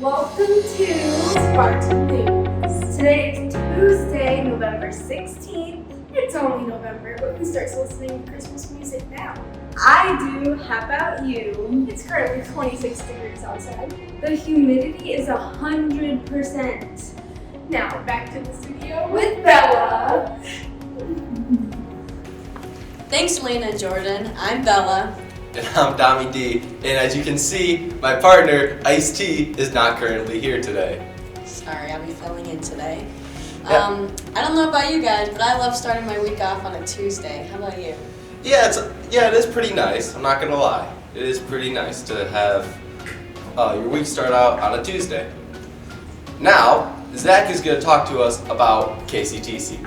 Welcome to Spartan News. Today is Tuesday, November 16th. It's only November, but who starts listening to Christmas music now? I do. How about you? It's currently 26 degrees outside. The humidity is 100%. Now back to the studio with Bella. Thanks, Lena and Jordan. I'm Bella. And I'm Dami D. And as you can see, my partner, Ice-T, is not currently here today. Sorry, I'll be filling in today. Yeah. I don't know about you guys, but I love starting my week off on a Tuesday. How about you? Yeah, it is pretty nice. I'm not gonna lie. It is pretty nice to have your week start out on a Tuesday. Now, Zach is gonna talk to us about KCTC.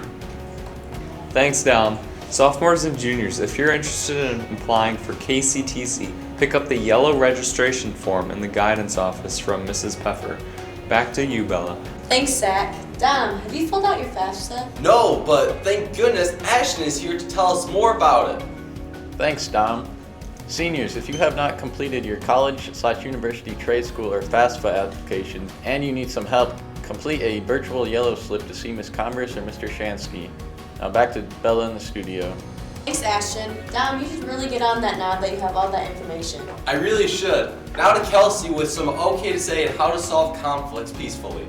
Thanks, Dom. Sophomores and juniors, if you're interested in applying for KCTC, pick up the yellow registration form in the guidance office from Mrs. Pfeffer. Back to you, Bella. Thanks, Zach. Dom, have you filled out your FAFSA? No, but thank goodness Ashton is here to tell us more about it. Thanks, Dom. Seniors, if you have not completed your college/university trade school or FAFSA application and you need some help, complete a virtual yellow slip to see Ms. Converse or Mr. Shansky. Now back to Bella in the studio. Thanks, Ashton. Dom, you should really get on that now that you have all that information. I really should. Now to Kelsey with some okay to say and how to solve conflicts peacefully.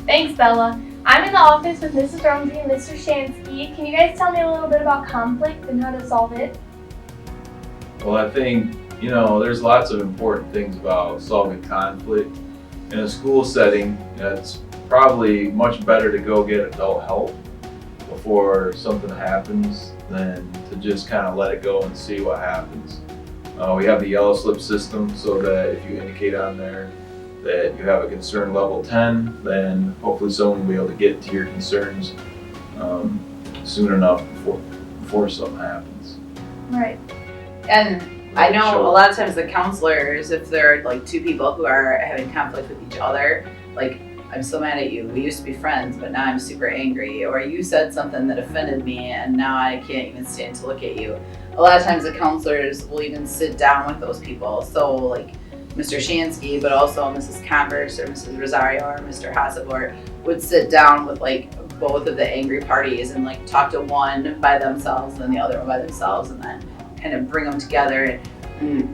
Thanks, Bella. I'm in the office with Mrs. Rumsey and Mr. Shansky. Can you guys tell me a little bit about conflict and how to solve it? Well, I think, there's lots of important things about solving conflict. In a school setting, it's probably much better to go get adult help before something happens than to just kind of let it go and see what happens. We have the yellow slip system so that if you indicate on there that you have a concern level 10, then hopefully someone will be able to get to your concerns soon enough before something happens. Right. And I know a lot of times the counselors, if there are like two people who are having conflict with each other, like, I'm so mad at you, we used to be friends, but now I'm super angry, or you said something that offended me and now I can't even stand to look at you. A lot of times the counselors will even sit down with those people. So like Mr. Shansky, but also Mrs. Converse or Mrs. Rosario or Mr. Hasselbort would sit down with like both of the angry parties and like talk to one by themselves and then the other one by themselves and then kind of bring them together and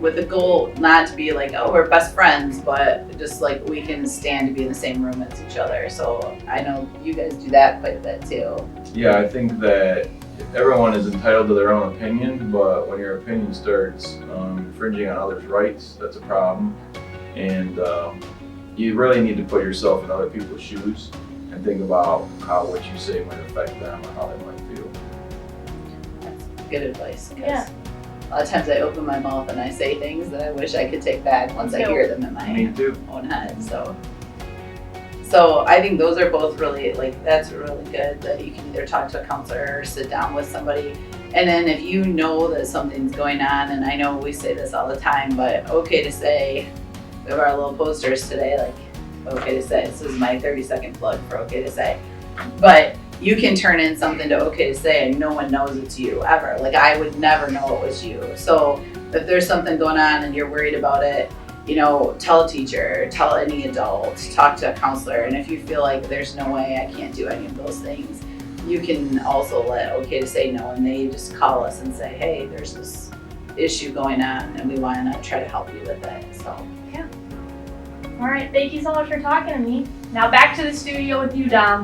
with the goal not to be like, oh, we're best friends, but just like we can stand to be in the same room as each other. So I know you guys do that quite a bit too. Yeah, I think that everyone is entitled to their own opinion, but when your opinion starts infringing on others' rights, that's a problem. And you really need to put yourself in other people's shoes and think about how what you say might affect them or how they might feel. That's good advice. Yeah. A lot of times I open my mouth and I say things that I wish I could take back once I hear them in my own head. So I think those are both really, like, that's really good that you can either talk to a counselor or sit down with somebody. And then if you know that something's going on, and I know we say this all the time, but okay to say, we have our little posters today, like, okay to say. This is my 30-second plug for okay to say. But you can turn in something to okay to say and no one knows it's you ever. Like I would never know it was you. So if there's something going on and you're worried about it, tell a teacher, tell any adult, talk to a counselor. And if you feel like there's no way I can't do any of those things, you can also let okay to say no and they just call us and say, hey, there's this issue going on and we want to try to help you with it. So Yeah. All right. Thank you so much for talking to me. Now back to the studio with you, Dom.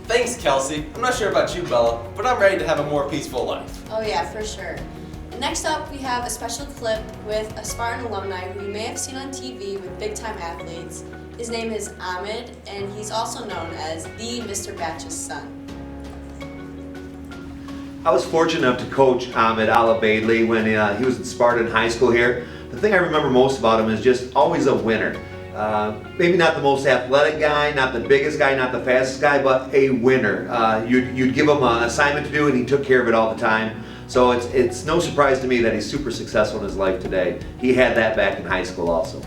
Thanks, Kelsey. I'm not sure about you, Bella, but I'm ready to have a more peaceful life. Oh yeah, for sure. Next up, we have a special clip with a Spartan alumni who you may have seen on TV with big-time athletes. His name is Ahmed, and he's also known as the Mr. Batch's son. I was fortunate enough to coach Ahmed Alabaidli when he was at Spartan High School here. The thing I remember most about him is just always a winner. Maybe not the most athletic guy, not the biggest guy, not the fastest guy, but a winner. You'd give him an assignment to do and he took care of it all the time. So it's no surprise to me that he's super successful in his life today. He had that back in high school also.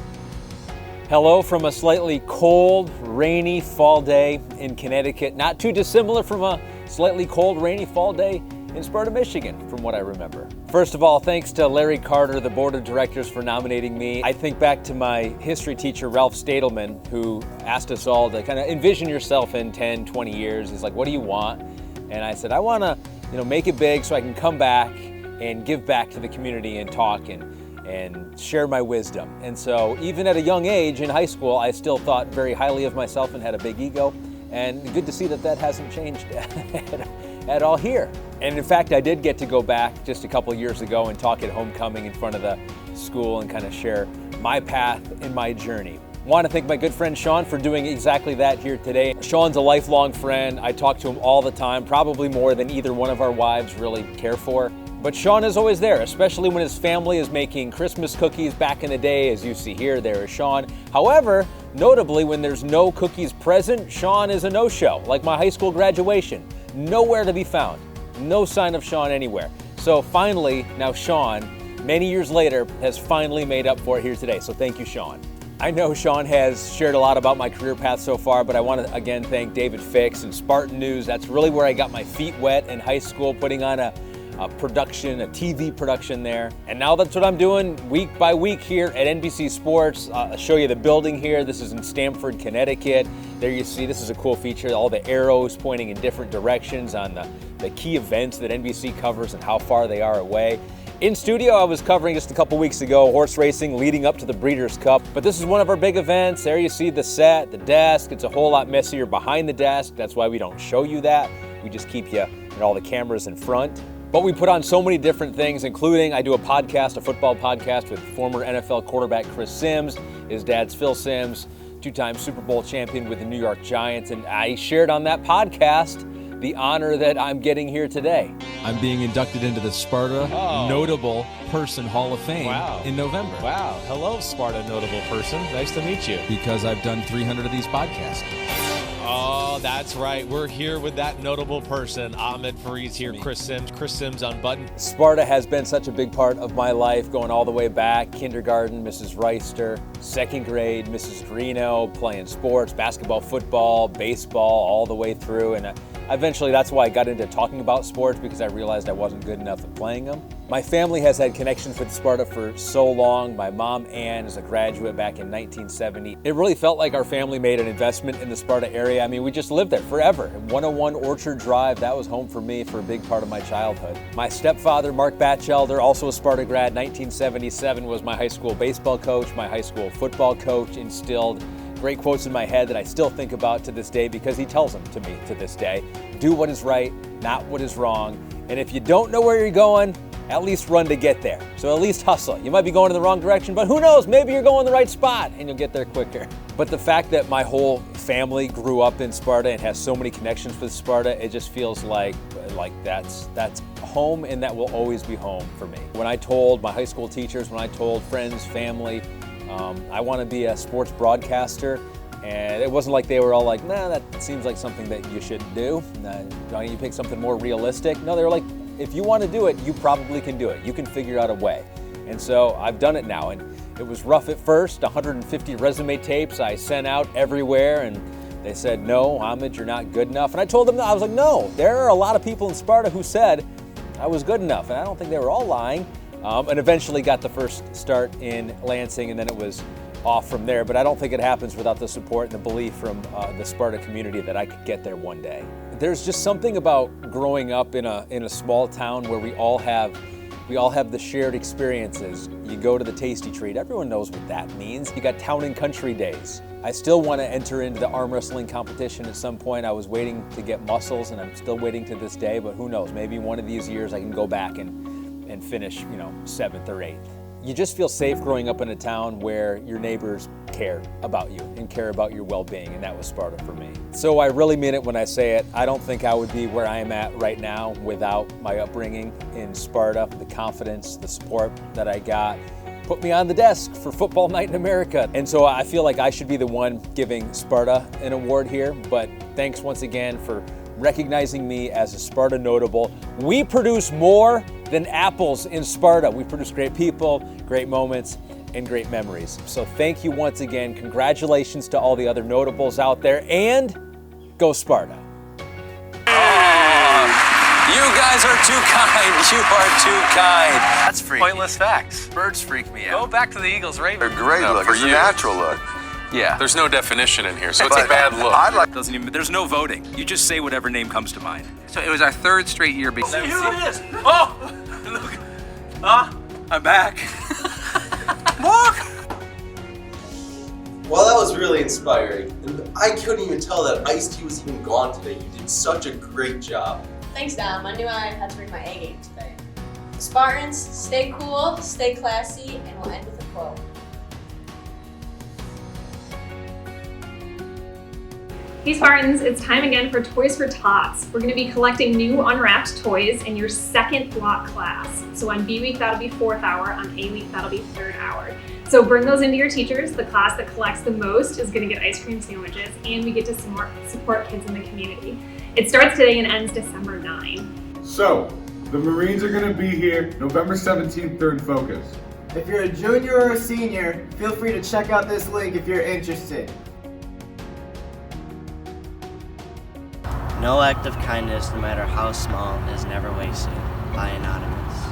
Hello from a slightly cold, rainy fall day in Connecticut. Not too dissimilar from a slightly cold, rainy fall day in Sparta, Michigan, from what I remember. First of all, thanks to Larry Carter, the board of directors, for nominating me. I think back to my history teacher, Ralph Stadelman, who asked us all to kind of envision yourself in 10, 20 years. He's like, what do you want? And I said, I want to, make it big so I can come back and give back to the community and talk and share my wisdom. And so even at a young age in high school, I still thought very highly of myself and had a big ego. And good to see that that hasn't changed at all here. And in fact, I did get to go back just a couple years ago and talk at homecoming in front of the school and kind of share my path and my journey. I want to thank my good friend Sean for doing exactly that here today. Sean's a lifelong friend. I talk to him all the time, probably more than either one of our wives really care for. But Sean is always there, especially when his family is making Christmas cookies back in the day. As you see here, there is Sean. However, notably, when there's no cookies present, Sean is a no-show, like my high school graduation. Nowhere to be found. No sign of Sean anywhere. So finally, now Sean, many years later, has finally made up for it here today. So thank you, Sean. I know Sean has shared a lot about my career path so far, but I want to again thank David Fix and Spartan News. That's really where I got my feet wet in high school, putting on a production, a TV production there. And now that's what I'm doing week by week here at NBC Sports. I'll show you the building here. This is in Stamford, Connecticut. There you see, this is a cool feature, all the arrows pointing in different directions on the key events that NBC covers and how far they are away. In studio, I was covering just a couple weeks ago horse racing leading up to the Breeders' Cup, but this is one of our big events. There you see the set, the desk. It's a whole lot messier behind the desk. That's why we don't show you that. We just keep you and all the cameras in front. But we put on so many different things, including I do a podcast, a football podcast with former NFL quarterback Chris Sims. His dad's Phil Sims, two-time Super Bowl champion with the New York Giants. And I shared on that podcast the honor that I'm getting here today. I'm being inducted into the Sparta Notable Person Hall of Fame in November. Wow. Hello, Sparta Notable Person. Nice to meet you. Because I've done 300 of these podcasts. Oh, that's right. We're here with that notable person. Ahmed Fareed's here, Chris Sims Unbuttoned. Sparta has been such a big part of my life, going all the way back. Kindergarten, Mrs. Reister. Second grade, Mrs. Greeno, playing sports, basketball, football, baseball, all the way through. And eventually that's why I got into talking about sports, because I realized I wasn't good enough at playing them. My family has had connections with Sparta for so long. My mom, Ann, is a graduate back in 1970. It really felt like our family made an investment in the Sparta area. I mean, we just lived there forever. 101 Orchard Drive, that was home for me for a big part of my childhood. My stepfather, Mark Batchelder, also a Sparta grad, 1977, was my high school baseball coach, my high school football coach, instilled great quotes in my head that I still think about to this day because he tells them to me to this day. Do what is right, not what is wrong. And if you don't know where you're going, at least run to get there. So at least hustle. You might be going in the wrong direction, but who knows? Maybe you're going the right spot and you'll get there quicker. But the fact that my whole family grew up in Sparta and has so many connections with Sparta, it just feels like that's home, and that will always be home for me. When I told my high school teachers, when I told friends, family, I want to be a sports broadcaster, and it wasn't like they were all like, nah, that seems like something that you shouldn't do. Why don't you pick something more realistic? No, they were like, if you want to do it, you probably can do it. You can figure out a way. And so I've done it now, and it was rough at first. 150 resume tapes I sent out everywhere, and they said, no, Ahmed, you're not good enough. And I told them, I was like, no, there are a lot of people in Sparta who said I was good enough, and I don't think they were all lying. And eventually got the first start in Lansing, and then it was off from there. But I don't think it happens without the support and the belief from the Sparta community that I could get there one day. There's just something about growing up in a small town where we all have the shared experiences. You go to the Tasty Treat, everyone knows what that means. You got Town and Country Days. I still want to enter into the arm wrestling competition at some point. I was waiting to get muscles, and I'm still waiting to this day, but who knows, maybe one of these years I can go back and finish, 7th or 8th. You just feel safe growing up in a town where your neighbors care about you and care about your well-being, and that was Sparta for me. So I really mean it when I say it. I don't think I would be where I am at right now without my upbringing in Sparta, the confidence, the support that I got. Put me on the desk for Football Night in America. And so I feel like I should be the one giving Sparta an award here, but thanks once again for recognizing me as a Sparta notable. We produce more than apples in Sparta. We produce great people, great moments, and great memories. So thank you once again. Congratulations to all the other notables out there, and go Sparta. You guys are too kind. You are too kind. That's freaky. Pointless facts. Birds freak me Go out. back to the Eagles, Ravens. They're great look. for It's a you. natural look. Yeah. There's no definition in here, so it's But a bad look. I like. Doesn't even. There's no voting. You just say whatever name comes to mind. So it was our third straight year. See who it is. Oh, look. I'm back. Look. Well, that was really inspiring. And I couldn't even tell that Ice-T was even gone today. You did such a great job. Thanks, Dom. I knew I had to bring my A game today. Spartans, stay cool, stay classy, and we'll end with a quote. Hey Spartans, it's time again for Toys for Tots. We're going to be collecting new unwrapped toys in your second block class. So on B week, that'll be 4th hour. On A week, that'll be 3rd hour. So bring those into your teachers. The class that collects the most is going to get ice cream sandwiches, and we get to support kids in the community. It starts today and ends December 9. So, the Marines are going to be here November 17th, 3rd Focus. If you're a junior or a senior, feel free to check out this link if you're interested. No act of kindness, no matter how small, is never wasted. By Anonymous.